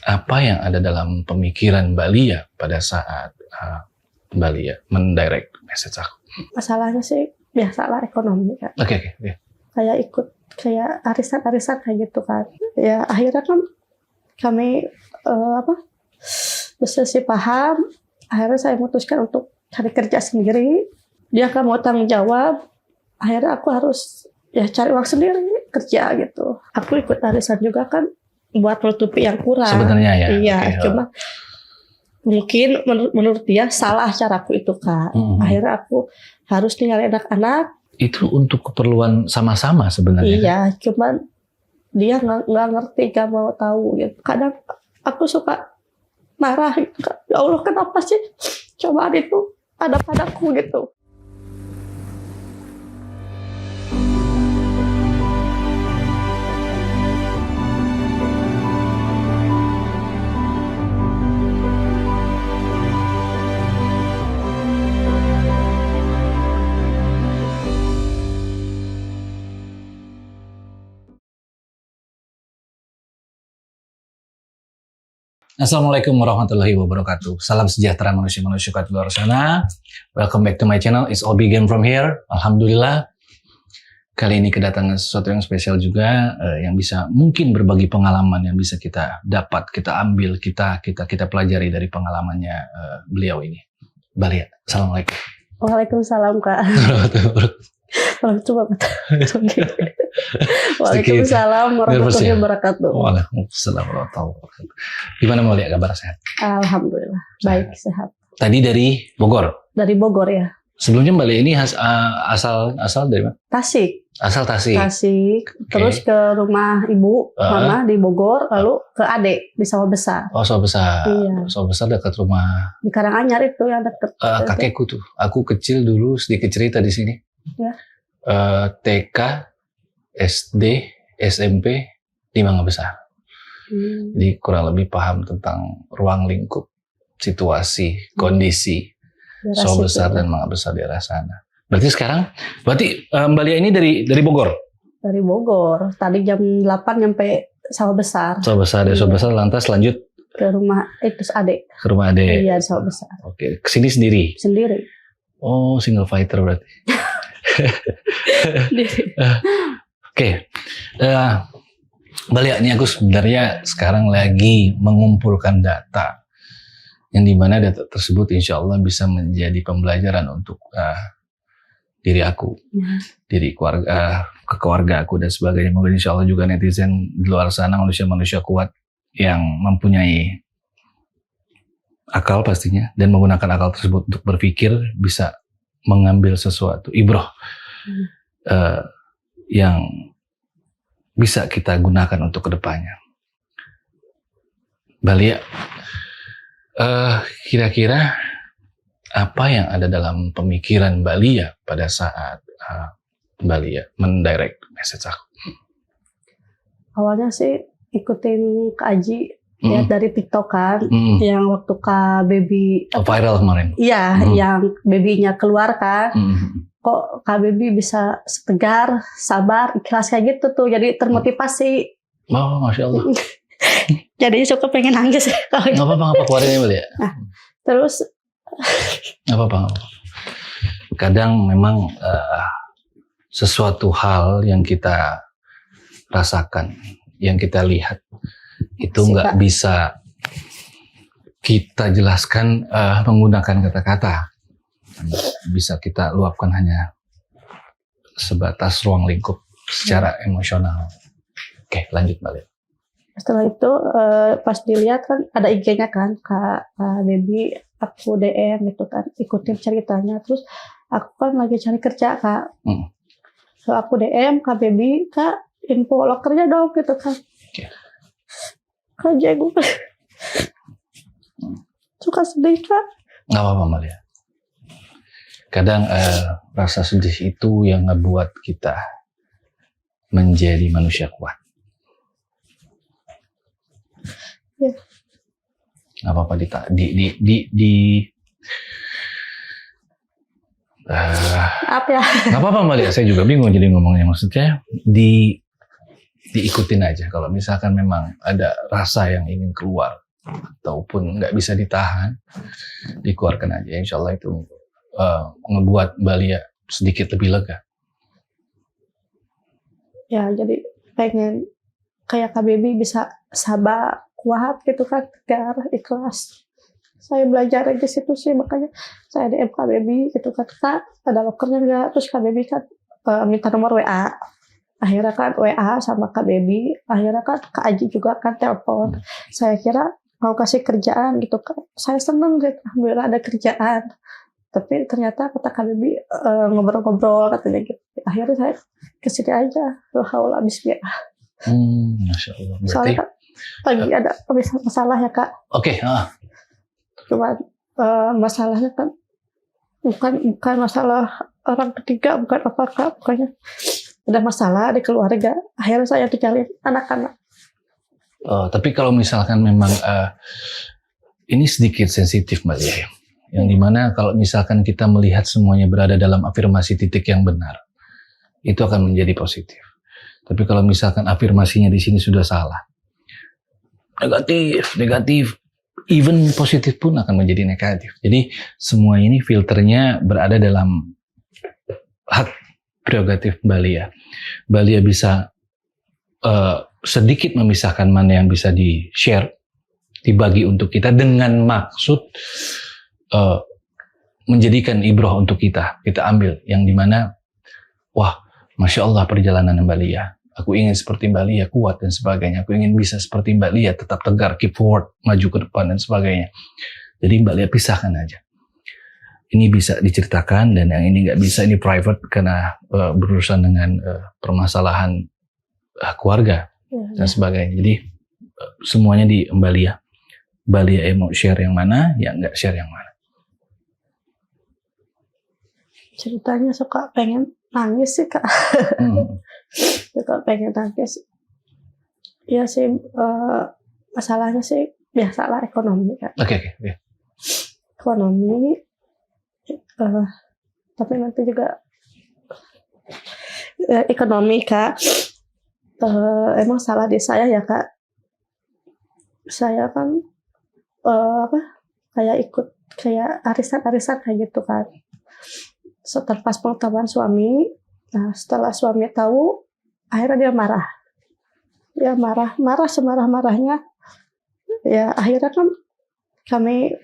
apa yang ada dalam pemikiran Mbak Lia pada saat Mbak Lia mendirect message aku? Masalahnya sih biasalah ekonomi kan. Oke. Kayak ikut kayak arisan kayak gitu kan. Ya akhirnya kan kami berselisih paham. Akhirnya saya memutuskan untuk cari kerja sendiri. Dia kan mau tanggung jawab. Akhirnya aku harus ya cari uang sendiri kerja gitu. Aku ikut arisan juga kan buat menutupi yang kurang. Sebenarnya ya. Iya, cuma mungkin menurut dia salah caraku itu Kak. Akhirnya aku harus tinggalin anak-anak. Itu untuk keperluan sama-sama sebenarnya. Iya, cuman dia nggak ngerti, nggak mau tahu gitu. Kadang aku suka marah gitu Kak. Ya Allah, kenapa sih cobaan itu ada padaku gitu. Assalamualaikum warahmatullahi wabarakatuh. Salam sejahtera manusia-manusia di luar sana. Welcome back to my channel. It's all begin from here. Alhamdulillah. Kali ini kedatangan sesuatu yang spesial juga, yang bisa mungkin berbagi pengalaman yang bisa kita dapat, kita ambil, kita pelajari dari pengalamannya beliau ini. Mbak Lia, assalamualaikum. Waalaikumsalam Kak. Waalaikumsalam warahmatullahi wabarakatuh. Waalaikumsalam warahmatullahi wabarakatuh. Gimana Mbak Lia, kabar sehat? Alhamdulillah, baik sehat. Tadi dari Bogor. Dari Bogor ya. Sebelumnya Mbak Lia ini asal dari mana? Tasik. Asal Tasik. Tasik. Terus ke rumah ibu, mama di Bogor, lalu ke adik di Sawah Besar. Oh, Sawah Besar. Iya. Sawah Besar dekat rumah. Di Karanganyar itu yang dekat. Kakekku tuh. Aku kecil dulu sedikit cerita di sini. Ya. TK, SD, SMP di Mangga Besar. Jadi kurang lebih paham tentang ruang lingkup, situasi, kondisi Sawah Besar dan Mangga Besar di arah sana. Berarti Mbak Lia ini dari Bogor? Dari Bogor. Tadi jam 8 nyampe Sawah Besar. Sawah Besar, dari Sawah Besar lantas lanjut ke rumah itu adik. Ke rumah adik. Iya, di Sawah Besar. Oke, kesini sendiri? Sendiri. Oh, single fighter berarti. Oke. Mbak Lia, ini aku sebenarnya sekarang lagi mengumpulkan data yang dimana data tersebut insya Allah bisa menjadi pembelajaran untuk diri aku, diri keluarga, keluarga aku dan sebagainya. Mungkin insya Allah juga netizen di luar sana, manusia-manusia kuat yang mempunyai akal pastinya dan menggunakan akal tersebut untuk berpikir bisa mengambil sesuatu ibroh yang bisa kita gunakan untuk kedepannya. Mbak Lia, kira-kira apa yang ada dalam pemikiran Mbak Lia pada saat Mbak Lia mendirect message aku? Awalnya sih ikutin Kak Aji ya dari TikTok kan, yang waktu Kak Baby viral kemarin. Iya, yang babynya keluar kan. Kok Kak Baby bisa tegar, sabar, ikhlas kayak gitu tuh. Jadi termotivasi. Oh, Masya Allah. Jadi suka pengen nangis. Nggak apa-apa keluarin ya Mbak Lia. Nah, terus nggak apa-apa. Kadang memang sesuatu hal yang kita rasakan, yang kita lihat itu nggak bisa kita jelaskan menggunakan kata-kata. Bisa kita luapkan hanya sebatas ruang lingkup secara emosional. Oke, lanjut Mbak Lia. Setelah itu pas dilihat kan ada IG-nya kan Kak Baby, aku DM gitu kan, ikutin ceritanya. Terus aku kan lagi cari kerja Kak. So aku DM Kak Baby, Kak info lokernya dong gitu kan. Kak gue suka sedih Kak. Nggak apa-apa Mbak Lia. Kadang rasa sedih itu yang ngebuat kita menjadi manusia kuat. Ya. Nggak apa-apa apa ya? Nggak apa-apa Mbak Lia, saya juga bingung jadi ngomongnya. Maksudnya diikutin aja. Kalau misalkan memang ada rasa yang ingin keluar ataupun nggak bisa ditahan, dikeluarkan aja. Insya Allah itu ngebuat Mbak Lia sedikit lebih lega. Ya, jadi pengen kayak Kak Baby bisa sabar, kuat gitu kan, tegar, ikhlas. Saya belajar di situ sih, makanya saya DM Kak Baby gitu kan, Kak ada lokernya nggak? Terus Kak Baby kan minta nomor WA. Akhirnya kan WA sama Kak Baby, akhirnya kan Kak Aji juga kan telepon. Saya kira mau kasih kerjaan gitu kan. Saya seneng gitu, alhamdulillah ada kerjaan. Tapi ternyata kata Kak Baby ngobrol-ngobrol katanya gitu. Akhirnya saya kesini aja. Alhamdulillah, bismillah. Masya Allah. Berarti Soalnya kan lagi ada masalah ya Kak. Oke. Cuma masalahnya kan bukan masalah orang ketiga, bukan apa Kak. Pokoknya ada masalah di keluarga. Akhirnya saya tinggalin anak-anak. Tapi kalau misalkan memang ini sedikit sensitif Mbak Lia, yang dimana kalau misalkan kita melihat semuanya berada dalam afirmasi titik yang benar, itu akan menjadi positif. Tapi kalau misalkan afirmasinya di sini sudah salah, negatif, even positif pun akan menjadi negatif. Jadi semua ini filternya berada dalam hak prerogatif Mbak Lia. Mbak Lia bisa sedikit memisahkan mana yang bisa di-share, dibagi untuk kita dengan maksud menjadikan ibrah untuk kita ambil yang dimana wah Masya Allah perjalanan Mbak Lia, aku ingin seperti Mbak Lia kuat dan sebagainya, aku ingin bisa seperti Mbak Lia tetap tegar, keep forward, maju ke depan dan sebagainya. Jadi Mbak Lia pisahkan aja, ini bisa diceritakan dan yang ini nggak bisa, ini private karena berurusan dengan permasalahan keluarga dan sebagainya. Jadi semuanya di Mbak Lia. Mbak Lia yang mau share yang mana, yang nggak share yang mana. Ceritanya suka pengen nangis sih Kak. Suka pengen nangis. Ya sih, masalahnya sih biasalah ekonomi Kak. Oke. Ekonomi, tapi nanti juga ekonomi Kak. Emang salah di saya ya Kak. Saya kan kayak ikut kayak arisan kayak gitu kan. Setelah pas pengetahuan suami, nah setelah suami tahu, akhirnya dia marah. Dia marah semarah-marahnya. Ya akhirnya kan kami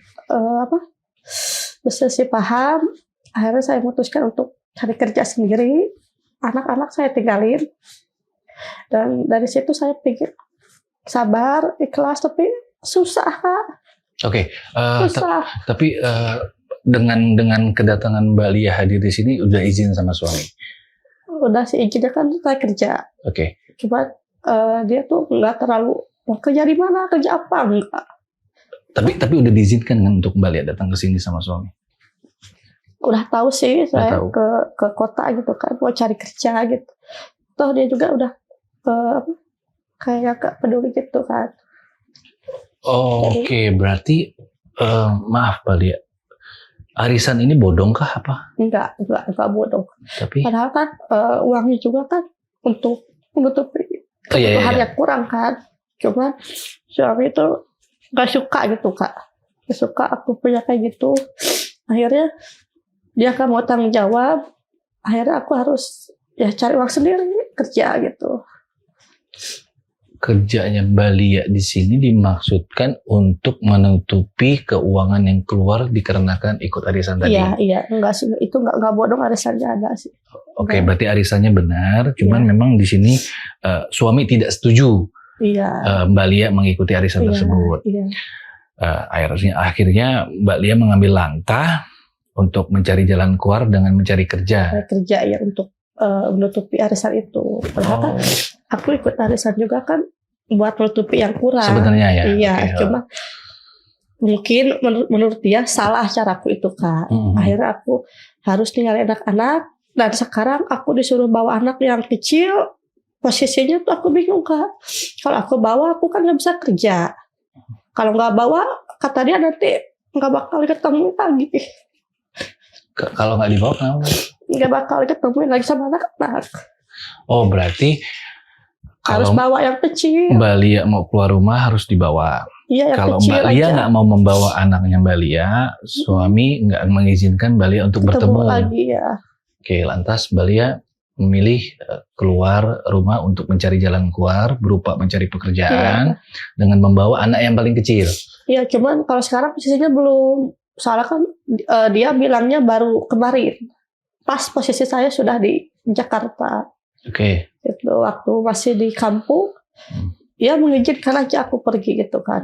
berselisih paham. Akhirnya saya memutuskan untuk cari kerja sendiri. Anak-anak saya tinggalin. Dan dari situ saya pikir sabar, ikhlas, tapi susah Kak. Oke. Susah. Tapi dengan kedatangan Mbak Lia hadir di sini udah izin sama suami? Udah sih izinnya kan saya kerja. Oke. Cuma dia tuh nggak terlalu mau kerja di mana, kerja apa enggak. Tapi udah diizinkan kan untuk Mbak Lia datang ke sini sama suami? Udah tahu sih saya tahu. ke kota gitu kan, mau cari kerja gitu. Toh dia juga udah kayak gak peduli gitu kan. Oke, berarti maaf Mbak Lia, arisan ini bodong kah apa? Enggak bodong. Tapi Padahal kan uangnya juga kan untuk menutupi kebutuhan yang kurang kan. Cuma suami itu gak suka gitu Kak. Gak suka aku punya kayak gitu. Akhirnya dia kan mau tanggung jawab. Akhirnya aku harus ya cari uang sendiri, kerja gitu. Kerjanya Mbak Lia di sini dimaksudkan untuk menutupi keuangan yang keluar dikarenakan ikut arisan tadi. Iya, enggak sih, itu enggak bodong, arisannya ada sih. Oke, berarti arisannya benar, cuman memang di sini suami tidak setuju. Iya. Mbak Lia mengikuti arisan tersebut. Iya. Akhirnya Mbak Lia mengambil langkah untuk mencari jalan keluar dengan mencari kerja. Kerja ya untuk menutupi arisan itu. Padahal kan aku ikut arisan juga kan buat menutupi yang kurang. Sebenarnya ya. Iya, cuma mungkin menurut dia salah caraku itu Kak. Akhirnya aku harus tinggalin anak-anak dan sekarang aku disuruh bawa anak yang kecil. Posisinya tuh aku bingung Kak. Kalau aku bawa aku kan nggak bisa kerja. Kalau nggak bawa kata dia nanti nggak bakal ketemu lagi. Kalau nggak dibawa kenapa? Nggak bakal ketemuin lagi sama anak-anak. Oh berarti Harus Kalau bawa yang kecil. Mbak Lia mau keluar rumah harus dibawa. Iya, yang Kalau kecil Mbak Lia aja. nggak mau membawa anaknya Mbak Lia, suami nggak mengizinkan Mbak Lia untuk bertemu. lagi ya. Oke, lantas Mbak Lia memilih keluar rumah untuk mencari jalan keluar berupa mencari pekerjaan dengan membawa anak yang paling kecil. Iya, cuman kalau sekarang posisinya belum. Soalnya kan dia bilangnya baru kemarin. Pas posisi saya sudah di Jakarta. Oke. Itu waktu masih di kampung, dia mengizinkan aja aku pergi gitu kan.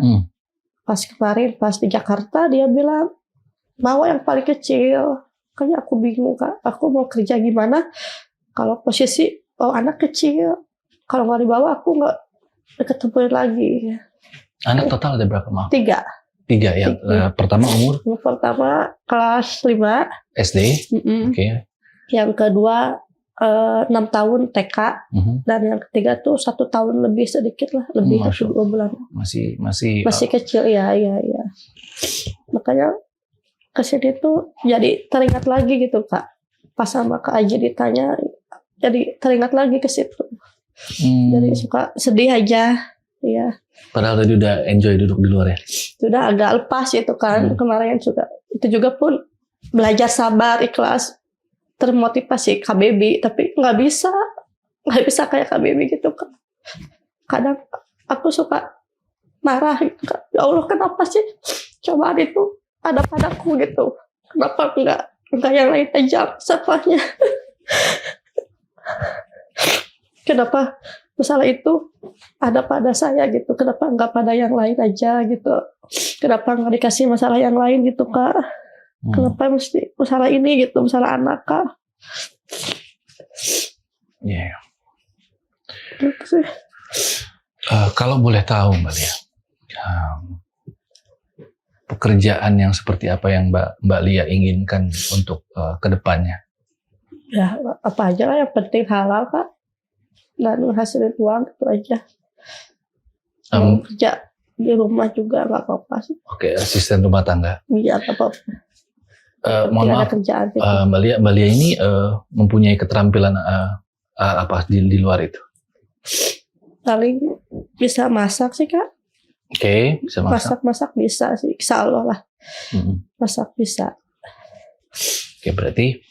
Pas kemarin, pas di Jakarta, dia bilang bawa yang paling kecil. Makanya aku bingung Kak, aku mau kerja gimana kalau posisi anak kecil. Kalau nggak dibawa aku nggak ketemu lagi. Anak total ada berapa, maaf? 3. Yang pertama umur? Yang pertama kelas 5 SD. Oke. Yang kedua 6 tahun TK. Dan yang ketiga tuh 1 tahun lebih sedikit lah, lebih dari 2 bulan. Masih kecil ya. Makanya kesini tuh jadi teringat lagi gitu Kak. Pas sama Kak Aji ditanya, jadi teringat lagi ke situ. Jadi suka sedih aja. Iya. Padahal tadi udah enjoy duduk di luar ya. Sudah agak lepas itu kan kemarin juga. Itu juga pun belajar sabar, ikhlas, termotivasi KBB, tapi nggak bisa kayak KBB gitu kan. Kadang aku suka marah gitu kan. Ya Allah, kenapa sih cobaan itu ada padaku gitu? Kenapa enggak yang lain aja safanya? Kenapa masalah itu ada pada saya gitu? Kenapa enggak pada yang lain aja gitu? Kenapa enggak dikasih masalah yang lain gitu Kak? Kenapa mesti masalah ini gitu, masalah anak Kak? Iya. Gitu sih. Kalau boleh tahu Mbak Lia, pekerjaan yang seperti apa yang Mbak Lia inginkan untuk kedepannya? Ya apa aja lah, yang penting halal Kak. Dan menghasilkan uang itu aja. Mau kerja di rumah juga nggak apa-apa sih. Oke, asisten rumah tangga. Iya, nggak apa-apa. Mohon maaf, kerjaan gitu. Mbak Lia ini mempunyai keterampilan apa di luar itu? Paling bisa masak sih Kak. Oke, bisa masak. Masak bisa sih, insya Allah lah. Masak bisa. Oke, berarti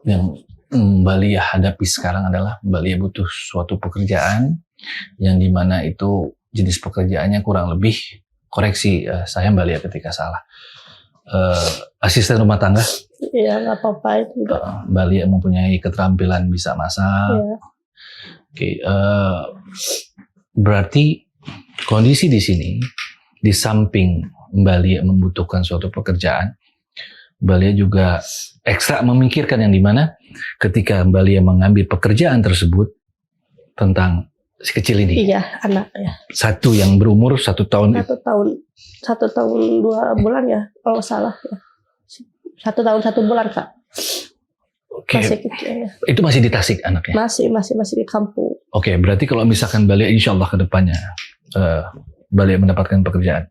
yang Mbak Lia hadapi sekarang adalah Mbak Lia butuh suatu pekerjaan yang dimana itu jenis pekerjaannya kurang lebih, koreksi saya Mbak Lia ketika salah, asisten rumah tangga. Iya, nggak apa-apa itu juga. Mbak Lia mempunyai keterampilan bisa masak. Iya. Oke, berarti kondisi di sini, di samping Mbak Lia membutuhkan suatu pekerjaan, Mbak Lia juga ekstra memikirkan yang dimana ketika Mbak Lia mengambil pekerjaan tersebut tentang si kecil ini. Iya, anak ya. Satu yang berumur 1 tahun. 1 tahun 2 bulan ya, kalau salah ya. 1 tahun 1 bulan Kak. Oke. Masih kecil ya. Itu masih di Tasik anaknya? Masih di kampung. Oke, berarti kalau misalkan Mbak Lia insya Allah ke depannya Mbak Lia mendapatkan pekerjaan,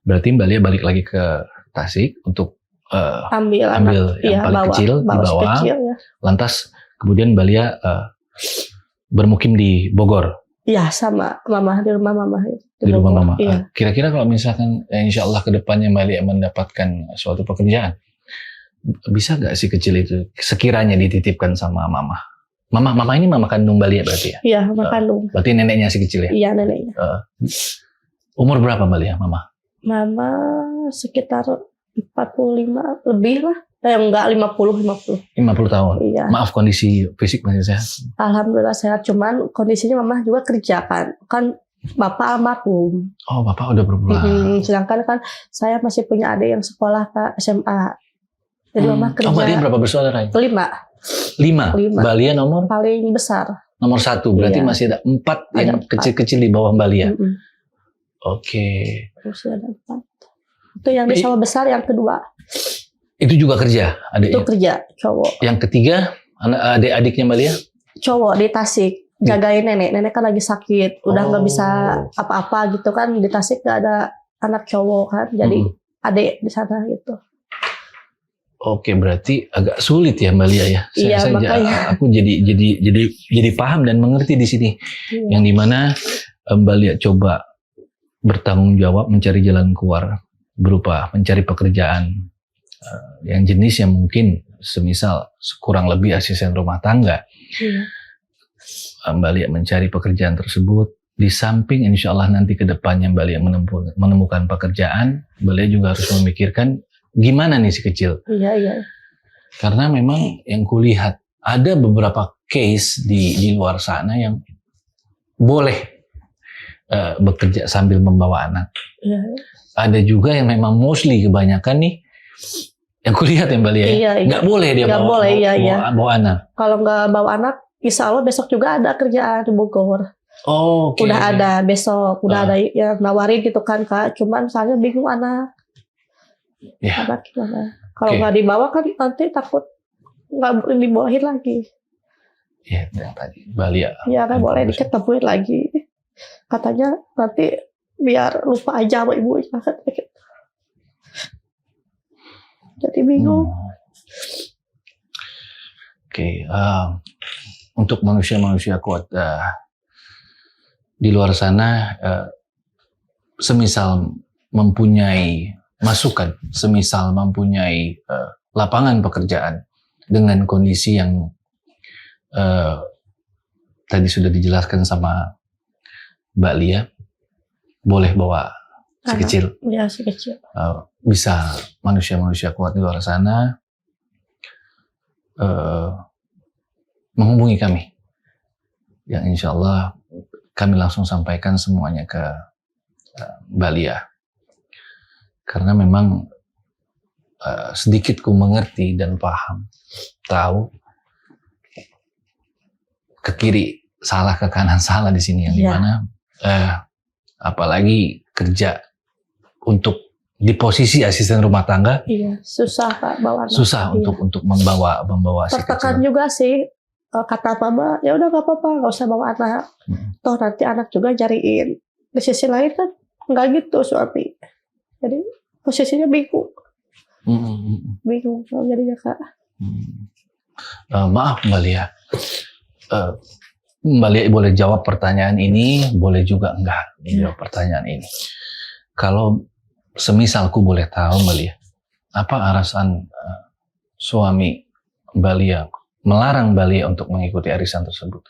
berarti Mbak Lia balik lagi ke Tasik untuk ambil anak, yang paling kecil dibawa, ya. Lantas kemudian Mbak Lia bermukim di Bogor. Iya, sama mama, di rumah mama. Di rumah mama. Iya. Kira-kira kalau misalkan insya Allah ke depannya Mbak Lia mendapatkan suatu pekerjaan, bisa nggak si kecil itu sekiranya dititipkan sama mama? Mama ini mama kandung Mbak Lia berarti ya? Iya, mama kandung. Berarti neneknya si kecil ya? Iya, neneknya. Umur berapa Mbak Lia mama? Mama sekitar 45 lebih lah. Enggak, 50 tahun. Iya. Maaf, kondisi fisik masih sehat? Alhamdulillah sehat, cuman kondisinya mama juga kerja kan bapak almarhum. Oh, bapak udah berpulang. Sedangkan kan saya masih punya adik yang sekolah ke SMA. Jadi mama kerja. Oh, Mbak Lia berapa bersaudara? 5. 5. Mbak Lia nomor? Paling besar. Nomor 1. Berarti Iya. masih ada 4 yang 4. kecil-kecil di bawah Mbak Lia. Oke. Terus ada 4. Itu yang di sawah besar yang kedua. Itu juga kerja adiknya? Itu kerja, cowok. Yang ketiga, adik-adiknya Mbak Lia? Cowok di Tasik, jagain nenek. Nenek kan lagi sakit, udah nggak bisa apa-apa gitu kan. Di Tasik nggak ada anak cowok kan, jadi adik di sana gitu. Oke, berarti agak sulit ya Mbak Lia ya. Iya, makanya. Aku jadi paham dan mengerti di sini. Iya. Yang dimana Mbak Lia coba bertanggung jawab mencari jalan keluar berupa mencari pekerjaan yang jenis yang mungkin semisal kurang lebih asisten rumah tangga. Iya. Mbak Lia mencari pekerjaan tersebut. Di samping insya Allah nanti ke depannya Mbak Lia menemukan pekerjaan, Mbak Lia juga harus memikirkan gimana nih si kecil. Iya. Karena memang yang kulihat ada beberapa case di luar sana yang boleh bekerja sambil membawa anak. Iya. Ada juga yang memang mostly kebanyakan nih yang kulihat ya Mbak Lia. Iya. Nggak boleh dia bawa anak. Kalau nggak bawa anak, insya Allah besok juga ada kerjaan di Bogor. Oh, okay. Udah ada besok, udah ada yang nawarin gitu kan Kak. Cuman misalnya bingung anak. Ya. Anak gimana? Kalau nggak dibawa kan nanti takut nggak dibolehin lagi. Iya, yang tadi Mbak Lia. Iya, nggak boleh diketemuin lagi. Katanya nanti biar lupa aja sama ibunya. Jadi bingung. Oke, untuk manusia-manusia kuat di luar sana, semisal mempunyai masukan, semisal mempunyai lapangan pekerjaan dengan kondisi yang tadi sudah dijelaskan sama Mbak Lia, boleh bawa si kecil. Ya, si kecil. Bisa manusia-manusia kuat di luar sana menghubungi kami, yang insya Allah kami langsung sampaikan semuanya ke Mbak Lia. Karena memang sedikit ku mengerti dan paham, tahu ke kiri salah, ke kanan salah di sini, yang dimana apalagi kerja untuk di posisi asisten rumah tangga. Iya, susah Kak bawa anak. Susah untuk membawa si kecil. Tertekan juga sih, kata mama, ya udah nggak apa-apa, nggak usah bawa anak. Toh nanti anak juga cariin. Di sisi lain kan nggak gitu suami. Jadi posisinya bingung. Bingung jadinya Kak. Maaf Mbak Lia. Mbak Lia boleh jawab pertanyaan ini, boleh juga enggak jawab pertanyaan ini. Kalau semisalku boleh tahu Mbak Lia, apa alasan suami Mbak Lia melarang Mbak Lia untuk mengikuti arisan tersebut?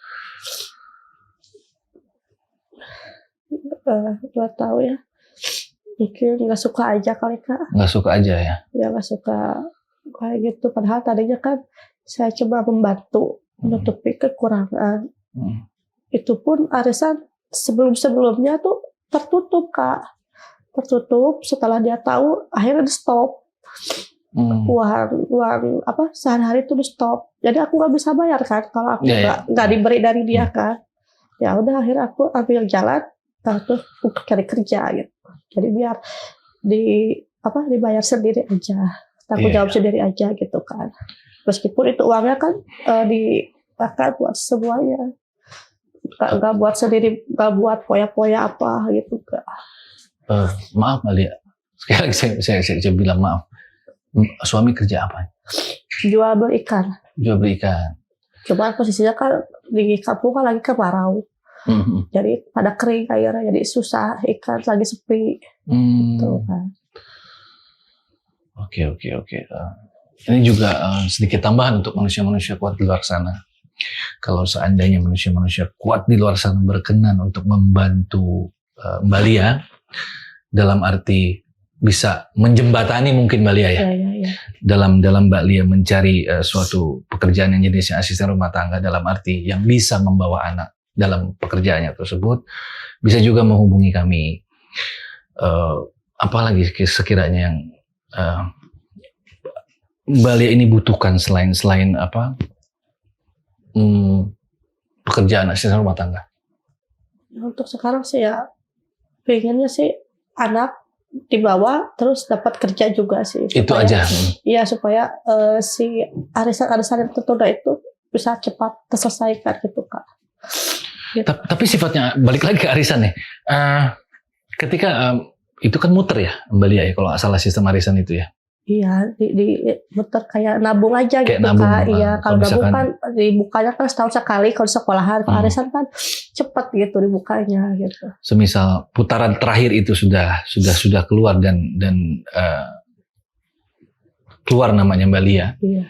Gak tahu ya. Mungkin nggak suka aja kali Kak. Nggak suka aja ya? Ya nggak suka kayak gitu. Padahal tadinya kan saya coba membantu menutupi kekurangan. Itu pun arisan sebelum-sebelumnya tuh tertutup Kak. Tertutup, setelah dia tahu akhirnya di stop. Uang apa sehari-hari itu di stop. Jadi aku nggak bisa bayar kan kalau aku nggak diberi dari dia kan. Ya udah akhirnya aku ambil jalan terus untuk cari kerja gitu. Jadi biar dibayar sendiri aja, tanggung jawab sendiri aja gitu kan. Meskipun itu uangnya kan dipakai buat semuanya, nggak buat sendiri, nggak buat poya-poya apa gitu Kak. Maaf Mbak Lia, sekali lagi saya bilang maaf. Suami kerja apa? Jual beli ikan. Jual beli ikan. Cuma posisinya kan di kampung kan lagi kemarau. Jadi pada kering airnya, jadi susah, ikan lagi sepi. Gitu kan. Oke. Ini juga sedikit tambahan untuk manusia-manusia kuat di luar sana. Kalau seandainya manusia-manusia kuat di luar sana berkenan untuk membantu Mbak Lia, dalam arti bisa menjembatani mungkin Mbak Lia ya. Dalam Mbak Lia mencari suatu pekerjaan yang jenisnya asisten rumah tangga, dalam arti yang bisa membawa anak dalam pekerjaannya tersebut, bisa juga menghubungi kami. Apalagi sekiranya yang Mbak Lia ini butuhkan selain apa pekerjaan asisten rumah tangga. Untuk sekarang sih ya pengennya sih anak dibawa terus dapat kerja juga sih. Itu aja. Iya, supaya si arisan-arisan yang tertunda itu bisa cepat terselesaikan gitu Kak. Gitu. Tapi sifatnya balik lagi ke arisan nih. Ketika itu kan muter ya Mbak Lia ya, kalau nggak salah sistem arisan itu ya. Iya, di muter kayak nabung aja Kayak gitu nabung, Kak. Iya, kalau kalau nabung misalkan kan dibukanya kan setahun sekali kalau sekolahan. Kalau arisan kan cepet gitu dibukanya gitu. semisal putaran terakhir itu sudah keluar dan keluar namanya Mbak Lia, Iya.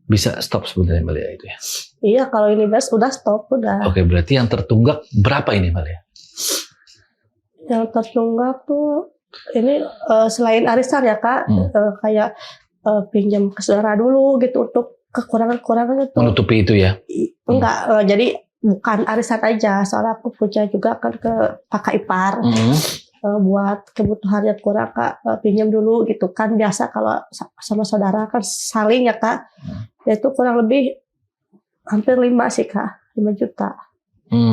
bisa stop sebenarnya Mbak Lia itu ya. Iya, kalau ini best udah stop udah. Oke, berarti yang tertunggak berapa ini Mbak Lia? Yang tertunggak tuh ini selain arisan ya Kak, kayak pinjam ke saudara dulu gitu untuk kekurangan-kekurangan itu. Menutupi itu ya? Enggak, jadi bukan arisan aja, soalnya aku punya juga kan ke kakak ipar. Buat kebutuhan yang kurang Kak, pinjam dulu gitu kan. Biasa kalau sama saudara kan saling ya Kak. Itu kurang lebih hampir 5 sih Kak, 5 juta.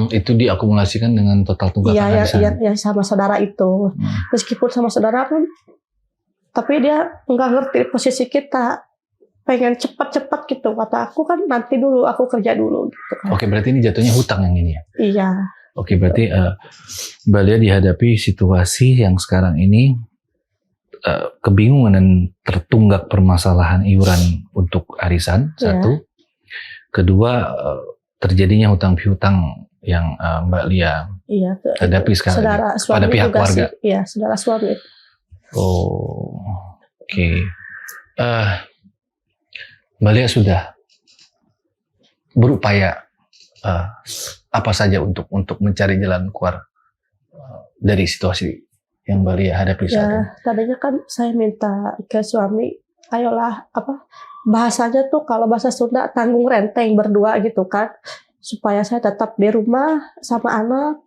Itu diakumulasikan dengan total tunggakan arisan? Iya, sama saudara itu. Meskipun sama saudara pun, tapi dia nggak ngerti posisi kita. Pengen cepat-cepat gitu. Kata aku kan nanti dulu, aku kerja dulu. Gitu kan. Oke, berarti ini jatuhnya hutang yang ini ya? Iya. Oke, berarti Mbak Lia dihadapi situasi yang sekarang ini kebingungan dan tertunggak permasalahan iuran untuk arisan, satu. Kedua, terjadinya hutang piutang yang Mbak Lia hadapi sekarang pada pihak keluarga. Iya, saudara suami. Oh, oke. Mbak Lia sudah berupaya apa saja untuk mencari jalan keluar dari situasi yang Mbak Lia hadapi saat ini? Tadinya kan saya minta ke suami, ayolah bahasanya tuh kalau bahasa Sunda tanggung renteng berdua gitu kan, supaya saya tetap di rumah sama anak.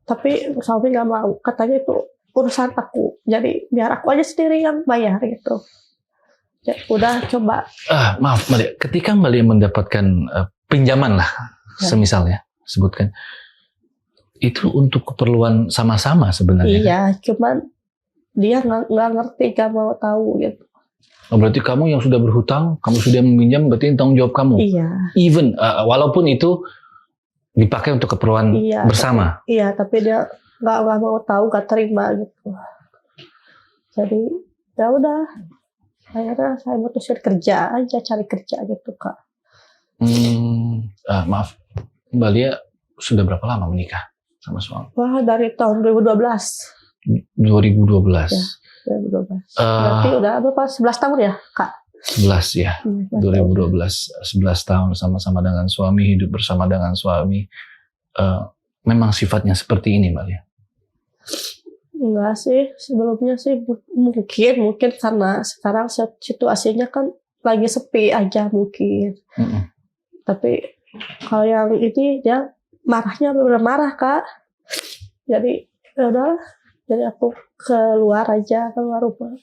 Tapi suami nggak mau, katanya itu urusan aku, jadi biar aku aja sendiri yang bayar gitu. Ya, udah coba. Maaf Mbak Lia, ketika Mbak Lia mendapatkan pinjaman lah, semisalnya sebutkan, itu untuk keperluan sama-sama sebenarnya? Iya, cuman dia nggak ngerti, nggak mau tahu gitu. Oh, berarti kamu yang sudah berhutang, kamu sudah meminjam, berarti tanggung jawab kamu. Iya. Even walaupun itu dipakai untuk keperluan bersama. Tapi dia nggak mau tahu, nggak terima gitu. Jadi ya udah, akhirnya saya mutusin kerja aja, cari kerja gitu Kak. Maaf, Mbak Lia sudah berapa lama menikah sama suami? Wah, dari tahun 2012. 2012. Ya. 2012. Berarti udah berapa? 11 tahun ya, Kak? 11 ya. 2012, 11 tahun sama-sama dengan suami, hidup bersama dengan suami. Memang sifatnya seperti ini, Mbak Lia? Enggak sih, sebelumnya sih mungkin karena sekarang situasinya kan lagi sepi aja mungkin. Tapi kalau yang ini dia marahnya benar marah Kak. Jadi ya udah, jadi aku keluar rumah.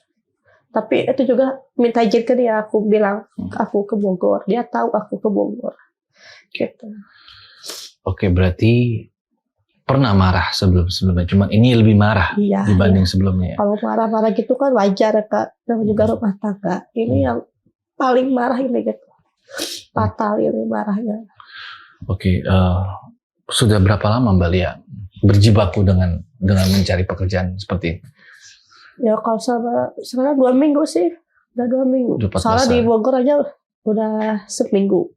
Tapi itu juga minta izin ke dia, aku bilang aku ke Bogor, dia tahu aku ke Bogor. Gitu. Oke, berarti pernah marah sebelumnya, cuman ini lebih marah dibanding sebelumnya. Kalau marah-marah gitu kan wajar Kak, dan juga rumah tangga. Ini yang paling marah ini gitu, fatal ini marahnya. Oke, sudah berapa lama Mbak Lia berjibaku dengan mencari pekerjaan seperti ini? Ya kalau sekarang 2 minggu sih, udah 2 minggu. Soalnya di Bogor aja udah seminggu.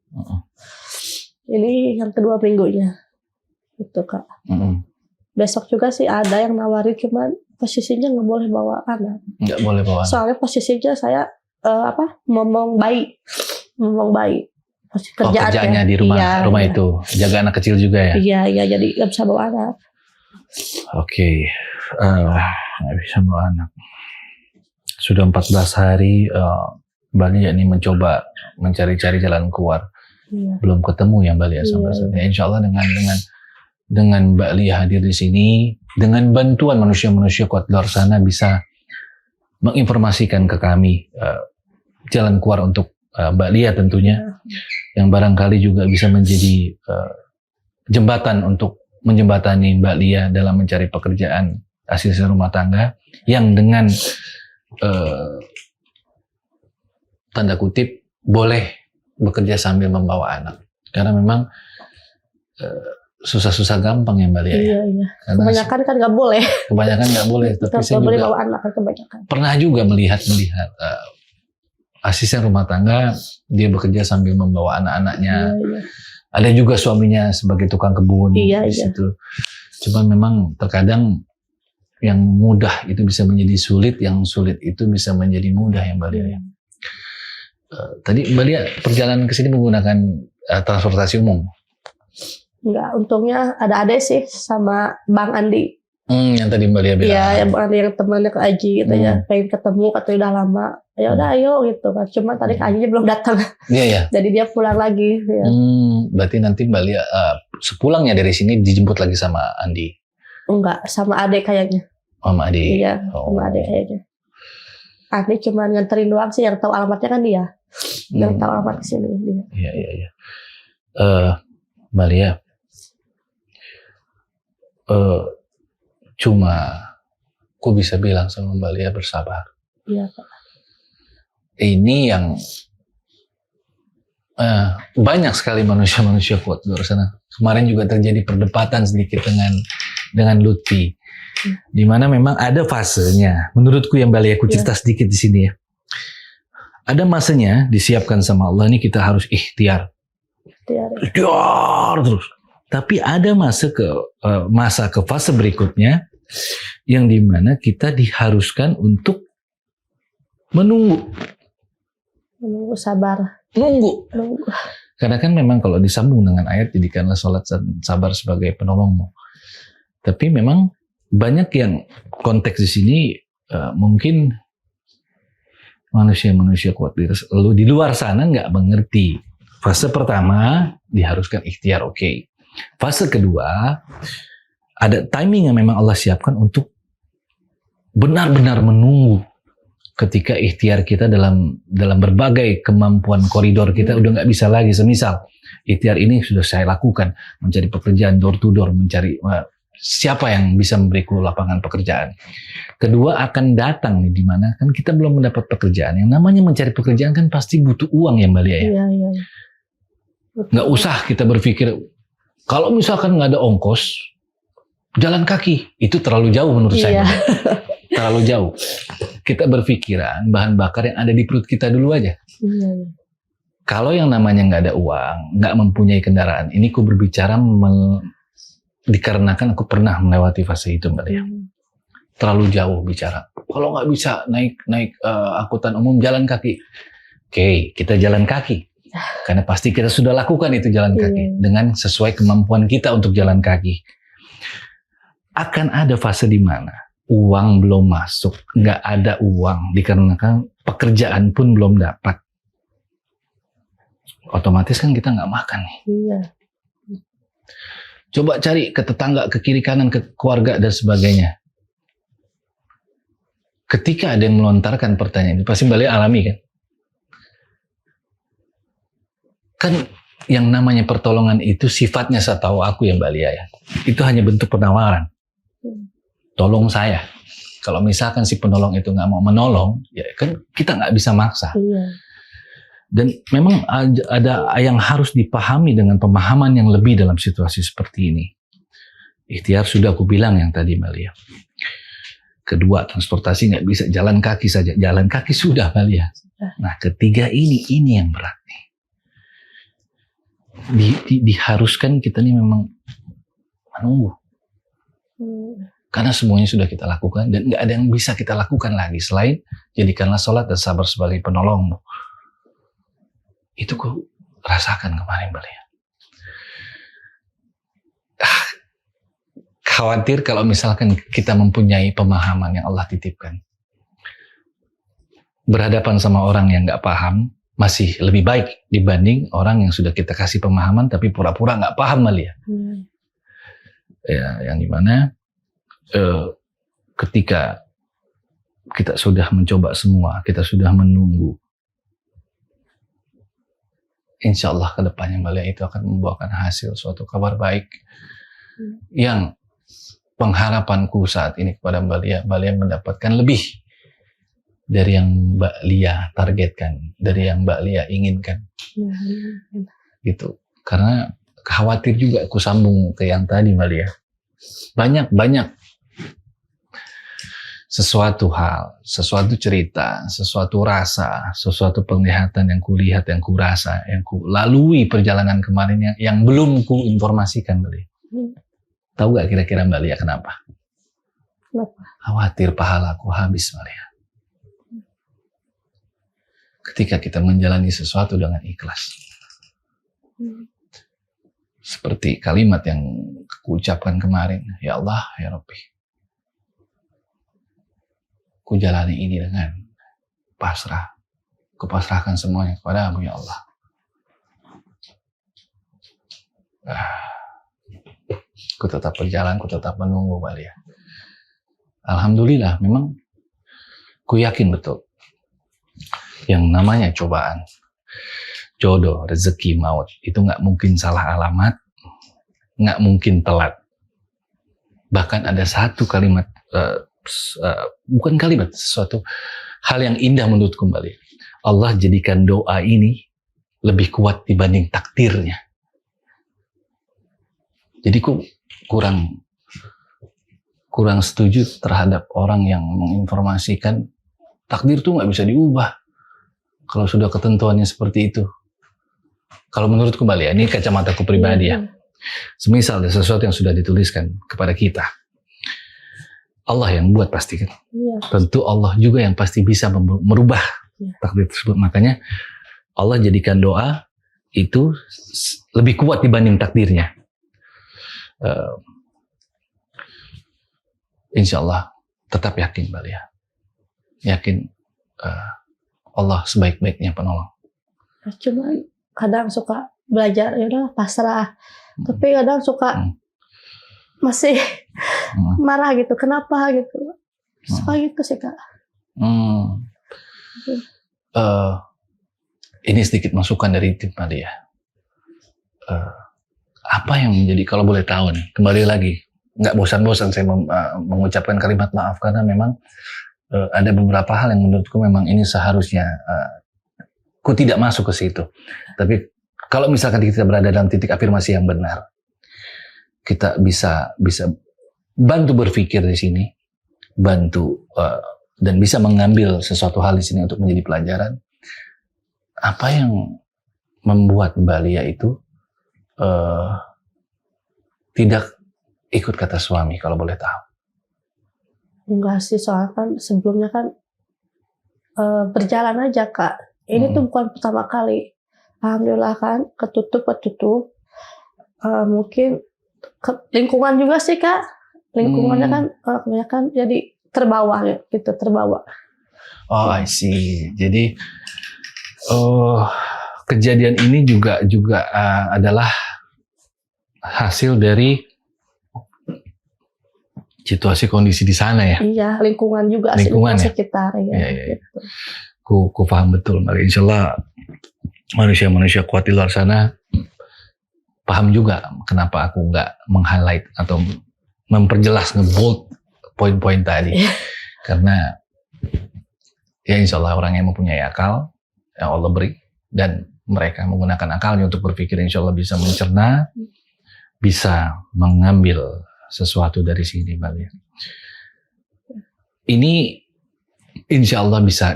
Ini yang kedua minggunya. Gitu Kak. Besok juga sih ada yang nawarin, cuman posisinya nggak boleh bawa anak. Nggak boleh bawa anak. Soalnya posisinya saya ngomong bayi. Kerjaannya di rumah itu, jaga anak kecil juga ya? Iya, jadi nggak bisa bawa anak. Oke, nggak bisa bawa anak. Sudah 14 hari Mbak Lia ini mencoba mencari-cari jalan keluar. Belum ketemu ya Mbak Lia sampai saat ini. Insya Allah dengan Mbak Lia hadir di sini, dengan bantuan manusia-manusia kuat di luar sana bisa menginformasikan ke kami jalan keluar untuk Mbak Lia tentunya, yang barangkali juga bisa menjadi jembatan untuk menjembatani Mbak Lia dalam mencari pekerjaan asisten rumah tangga yang dengan tanda kutip boleh bekerja sambil membawa anak, karena memang susah-susah gampang ya Mbak Lia. Iya. Kebanyakan kan nggak boleh. Kebanyakan nggak boleh, tapi saya juga bawa anak kan kebanyakan. Pernah juga melihat asisten rumah tangga, dia bekerja sambil membawa anak-anaknya. Iya. Ada juga suaminya sebagai tukang kebun Iya, di iya. situ. Cuma memang terkadang yang mudah itu bisa menjadi sulit, yang sulit itu bisa menjadi mudah ya Mbak Lia. Ya. Tadi Mbak Lia perjalanan ke sini menggunakan transportasi umum. Enggak, untungnya ada adek sih sama Bang Andi. Yang tadi Mbak Lia bilang. Iya, yang Bang Andi yang temannya ke Aji gitu ya, pengen ketemu katanya udah lama. Ya udah ayo gitu kan. Cuma tadi ke Aji belum datang. Iya ya. Jadi dia pulang lagi. Ya. Berarti nanti Mbak Lia sepulangnya dari sini dijemput lagi sama Andi. Enggak, sama adek kayaknya. Sama adik. Iya, sama adek kayaknya. Andi cuma nganterin doang sih, yang tahu alamatnya kan dia. Yang tahu alamat kesini dia. Iya. Mbak Lia. Cuma aku bisa bilang sama Mbak Lia bersabar. Iya, Pak. Ini yang banyak sekali manusia-manusia kuat di luar sana. Kemarin juga terjadi perdebatan sedikit dengan Lutfi, di mana memang ada fasenya. Menurutku yang Mbak Lia, aku cerita sedikit di sini ya. Ada masanya disiapkan sama Allah, ini kita harus ikhtiar terus. Tapi ada masa ke fase berikutnya yang dimana kita diharuskan untuk menunggu, Sabar. Nunggu. Karena kan memang kalau disambung dengan ayat, jadikanlah sholat dan sabar sebagai penolongmu. Tapi memang banyak yang konteks di sini mungkin manusia-manusia kuat di luar sana nggak mengerti. Fase pertama diharuskan ikhtiar, oke. Fase kedua ada timing yang memang Allah siapkan untuk benar-benar menunggu. Ketika ikhtiar kita dalam berbagai kemampuan koridor kita udah nggak bisa lagi. Semisal ikhtiar ini sudah saya lakukan, mencari pekerjaan door to door, mencari siapa yang bisa memberiku lapangan pekerjaan. Kedua akan datang nih, di mana kan kita belum mendapat pekerjaan. Yang namanya mencari pekerjaan kan pasti butuh uang ya Mbak Lia ya. Iya. Nggak usah kita berpikir kalau misalkan nggak ada ongkos jalan kaki, itu terlalu jauh menurut saya. Terlalu jauh. Kita berpikiran bahan bakar yang ada di perut kita dulu aja. Iya. Kalau yang namanya nggak ada uang, nggak mempunyai kendaraan, ini aku berbicara dikarenakan aku pernah melewati fase itu Mbak Lia. Terlalu jauh bicara. Kalau nggak bisa naik angkutan umum, jalan kaki. Oke, kita jalan kaki. Karena pasti kita sudah lakukan itu jalan kaki dengan sesuai kemampuan kita untuk jalan kaki. Akan ada fase di mana uang belum masuk, nggak ada uang dikarenakan pekerjaan pun belum dapat. Otomatis kan kita nggak makan nih. Iya. Coba cari ke tetangga, ke kiri kanan, ke keluarga dan sebagainya. Ketika ada yang melontarkan pertanyaan itu, pasti balik alami kan? Kan yang namanya pertolongan itu sifatnya setahu aku ya Mbak Lia ya. Itu hanya bentuk penawaran. Tolong saya. Kalau misalkan si penolong itu nggak mau menolong, ya kan kita nggak bisa maksa. Iya. Dan memang ada yang harus dipahami dengan pemahaman yang lebih dalam situasi seperti ini. Ikhtiar sudah aku bilang yang tadi Mbak Lia. Kedua, transportasi nggak bisa jalan kaki saja. Jalan kaki sudah Mbak Lia. Nah ketiga ini yang berat nih. Diharuskan kita nih memang menunggu. Karena semuanya sudah kita lakukan dan nggak ada yang bisa kita lakukan lagi selain jadikanlah sholat dan sabar sebagai penolongmu. Itu ku rasakan kemarin Mbak Lia. Khawatir kalau misalkan kita mempunyai pemahaman yang Allah titipkan. Berhadapan sama orang yang nggak paham masih lebih baik dibanding orang yang sudah kita kasih pemahaman tapi pura-pura nggak paham Mbak Lia. Ya, yang dimana ketika kita sudah mencoba semua, kita sudah menunggu, insya Allah ke depannya Mbak Lia itu akan membuahkan hasil suatu kabar baik yang pengharapanku saat ini kepada Mbak Lia mendapatkan lebih dari yang Mbak Lia targetkan, dari yang Mbak Lia inginkan. Gitu. Karena khawatir juga aku sambung ke yang tadi Mbak Lia. Banyak sesuatu hal, sesuatu cerita, sesuatu rasa, sesuatu penglihatan yang kulihat, yang kurasa, yang ku lalui perjalanan kemarin yang belum ku informasikan, Mbak Lia. Tahu gak kira-kira Mbak Lia kenapa? Kenapa? Khawatir pahalaku habis, Mbak Lia. Ketika kita menjalani sesuatu dengan ikhlas. Seperti kalimat yang ku ucapkan kemarin, ya Allah, ya Rabbi. Ku jalani ini dengan pasrah. Kupasrahkan semuanya kepadamu, ya Allah. Ku tetap berjalan, ku tetap menunggu, Mbak Lia. Alhamdulillah, memang ku yakin betul. Yang namanya cobaan, jodoh, rezeki, maut, itu nggak mungkin salah alamat, nggak mungkin telat. Bahkan ada satu kalimat, bukan kalimat, sesuatu hal yang indah menurutku kembali. Allah jadikan doa ini lebih kuat dibanding takdirnya. Jadi kurang setuju terhadap orang yang menginformasikan takdir tuh nggak bisa diubah. Kalau sudah ketentuannya seperti itu. Kalau menurutku kembali, ini kacamataku pribadi ya. Semisal ada sesuatu yang sudah dituliskan kepada kita, Allah yang buat pasti kan. Tentu Allah juga yang pasti bisa merubah takdir tersebut. Makanya Allah jadikan doa itu lebih kuat dibanding takdirnya. Insya Allah tetap yakin, Mbak Lia. Yakin Allah sebaik-baiknya penolong. Cuman kadang suka belajar, ya udah pasrah. Tapi kadang suka masih marah gitu. Kenapa gitu? Suka gitu sih, Kak. Ini sedikit masukan dari tim tadi ya. Apa yang menjadi, kalau boleh tahu nih, kembali lagi, nggak bosan-bosan saya mengucapkan kalimat maaf, karena memang ada beberapa hal yang menurutku memang ini seharusnya ku tidak masuk ke situ. Tapi kalau misalkan kita berada dalam titik afirmasi yang benar, kita bisa bantu berpikir di sini, bantu dan bisa mengambil sesuatu hal di sini untuk menjadi pelajaran. Apa yang membuat Mbak Lia itu tidak ikut kata suami, kalau boleh tahu? Enggak sih, soalnya kan sebelumnya kan berjalan aja, Kak. Ini tuh bukan pertama kali. Alhamdulillah kan ketutup. Mungkin lingkungan juga sih, Kak. Lingkungannya kan kebanyakan jadi terbawa gitu, terbawa. Oh, I see. Jadi kejadian ini juga adalah hasil dari situasi kondisi di sana ya. Iya, lingkungan juga, lingkungan ya? Sekitar ya. Iya. Gitu. Ku paham betul, Mbak. Insya Allah manusia kuat di luar sana paham juga kenapa aku nggak meng-highlight atau memperjelas, nge-bold poin-poin tadi. Karena ya insya Allah orang yang mempunyai akal yang Allah beri, dan mereka menggunakan akalnya untuk berpikir, insya Allah bisa mencerna, bisa mengambil sesuatu dari sini, Mbak Lia. Ini insya Allah bisa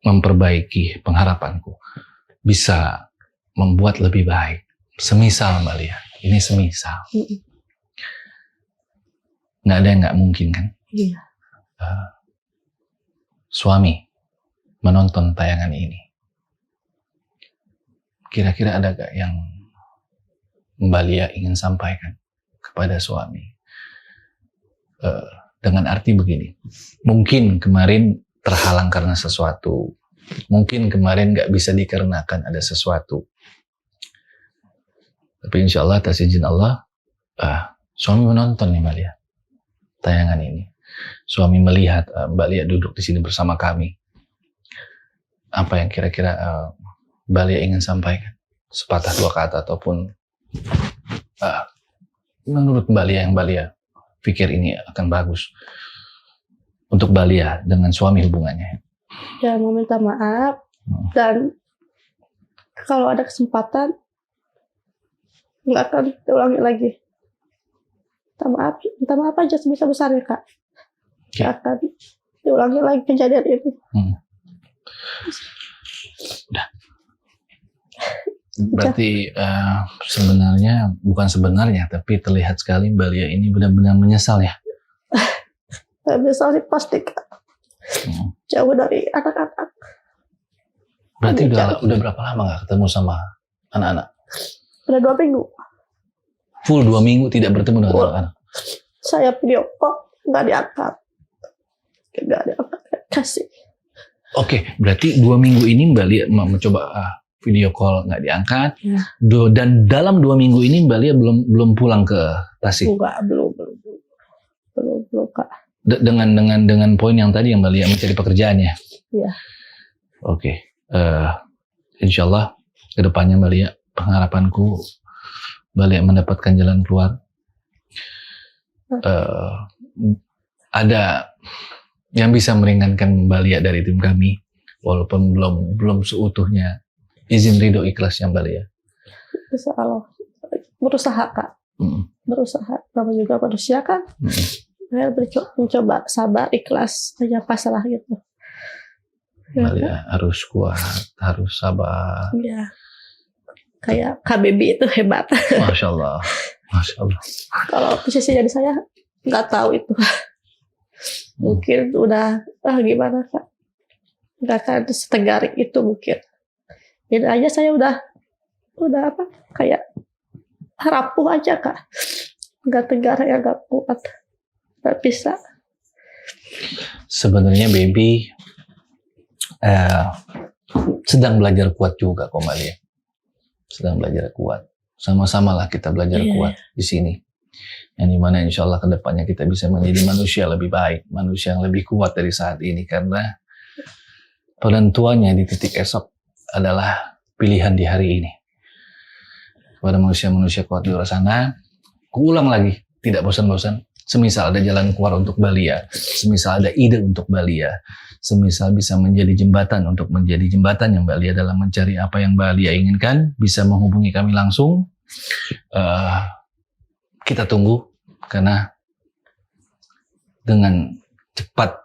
memperbaiki pengharapanku, bisa membuat lebih baik. Semisal, Mbak Lia, ini semisal. Nggak ada yang nggak mungkin kan? Iya. Suami menonton tayangan ini, kira-kira ada gak yang Mbak Lia ingin sampaikan kepada suami? Dengan arti begini, mungkin kemarin terhalang karena sesuatu, mungkin kemarin gak bisa dikarenakan ada sesuatu, tapi insya Allah atas izin Allah, suami menonton nih Mbak Lia tayangan ini. Suami melihat Mbak Lia duduk di sini bersama kami. Apa yang kira-kira Mbak Lia ingin sampaikan? Sepatah dua kata ataupun menurut Mbak Lia yang Mbak Lia pikir ini akan bagus untuk Mbak Lia dengan suami hubungannya. Ya, mau minta maaf, dan kalau ada kesempatan nggak akan diulangi lagi. Minta maaf aja sebesar-besarnya, Kak. Gak akan diulangi lagi kejadian ini. Udah. Berarti bukan sebenarnya, tapi terlihat sekali Mbak Lia ini benar-benar menyesal ya. Menyesal sih pasti Kak. Jauh dari anak-anak. Berarti udah berapa lama nggak ketemu sama anak-anak? Udah 2 minggu. Full 2 minggu tidak bertemu dengan anak-anak. Saya video call nggak diangkat. Kasih. Oke, berarti 2 minggu ini Mbak Lia mencoba video call nggak diangkat. Ya. Dan dalam 2 minggu ini Mbak Lia belum pulang ke Tasik. Enggak, belum Kak. Dengan poin yang tadi yang Mbak Lia mencari pekerjaan ya. Iya. Oke, insya Allah kedepannya Mbak Lia, pengharapanku Mbak Lia mendapatkan jalan keluar. Ada yang bisa meringankan Mbak Lia dari tim kami, walaupun belum seutuhnya izin ridho ikhlas yang Mbak Lia. Insya Allah berusaha Kak, berusaha. Kamu juga manusia kan. Saya mencoba sabar, ikhlas, hanya pasrah gitu. Mbak Lia harus kuat, harus sabar. Iya. Kayak KBB itu hebat. Masya Allah, Masya Allah. Kalau posisi jadi saya nggak tahu itu. Mungkin udah gimana Kak, nggak akan setegar itu mungkin. Jadi aja saya udah kayak rapuh aja Kak, nggak tegar ya, nggak kuat, nggak bisa. Sebenarnya baby sedang belajar kuat juga kok Mbak Lia, sedang belajar kuat. Sama-sama lah kita belajar kuat di sini. Yang dimana insya Allah kedepannya kita bisa menjadi manusia lebih baik, manusia yang lebih kuat dari saat ini, karena penentuannya di titik esok adalah pilihan di hari ini. Kepada manusia-manusia kuat di luar sana, kuulang lagi, tidak bosan-bosan. Semisal ada jalan keluar untuk Mbak Lia, semisal ada ide untuk Mbak Lia, semisal bisa menjadi jembatan untuk menjadi jembatan yang Mbak Lia dalam mencari apa yang Mbak Lia inginkan, bisa menghubungi kami langsung. Kita tunggu, karena dengan cepat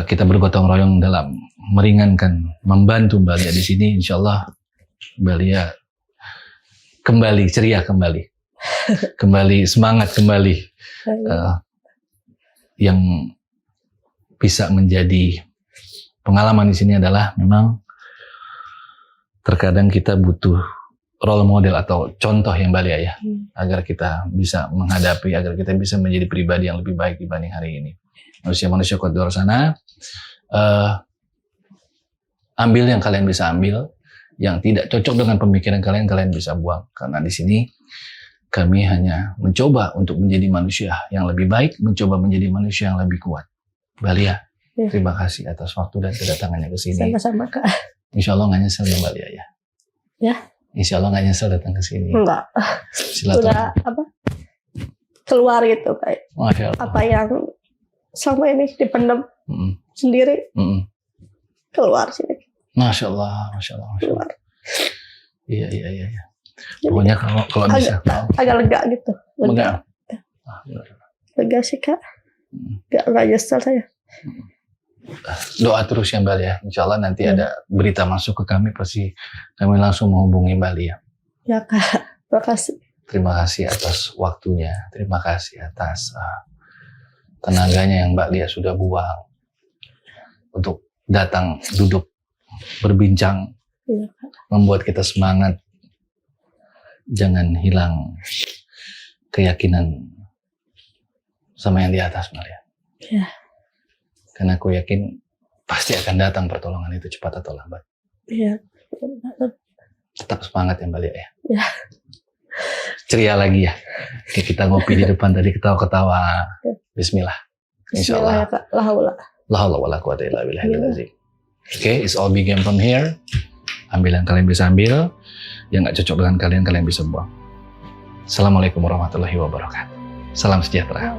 kita bergotong royong dalam meringankan, membantu Mbak Lia di sini, insya Allah Mbak Lia kembali ceria, kembali semangat, kembali yang bisa menjadi pengalaman di sini adalah memang terkadang kita butuh role model atau contoh yang Mbak Lia ya, agar kita bisa menghadapi, agar kita bisa menjadi pribadi yang lebih baik dibanding hari ini. Manusia-manusia kuat di luar sana, ambil yang kalian bisa ambil, yang tidak cocok dengan pemikiran kalian, kalian bisa buang. Karena di sini kami hanya mencoba untuk menjadi manusia yang lebih baik, mencoba menjadi manusia yang lebih kuat. Mbak Lia, terima kasih atas waktu dan kedatangannya ke sini. Sama-sama Kak. Insya Allah nggak nyesel ya Mbak Lia ya. Ya. Insya Allah nggak nyesel datang ke sini. Enggak. Udah keluar gitu kayak. Apa yang selama ini dipendam sendiri, keluar sini. Masya Allah, Masya Allah. Keluar. Iya. Pokoknya kalau bisa. Agak lega gitu. Lega. Lega sih Kak. Nggak nyesel saya. Doa terus ya Mbak Lia. Insya Allah nanti ada berita masuk ke kami, pasti kami langsung menghubungi Mbak Lia. Ya Kak, terima kasih. Terima kasih atas waktunya. Terima kasih atas tenaganya yang Mbak Lia sudah buang untuk datang, duduk, berbincang, membuat kita semangat. Jangan hilang keyakinan sama yang di atas Mbak Lia. Ya. Karena aku yakin pasti akan datang pertolongan itu cepat atau lambat. Iya. Tetap semangat ya Mbak Lia ya. Ya. Ceria lagi ya. Kita ngopi di depan tadi ketawa-ketawa. Bismillah. Insyaallah. La haula wala quwata illa billahil azim. Oke, it's all begin from here. Ambil yang kalian bisa ambil, yang nggak cocok dengan kalian bisa buang. Assalamualaikum warahmatullahi wabarakatuh. Salam sejahtera.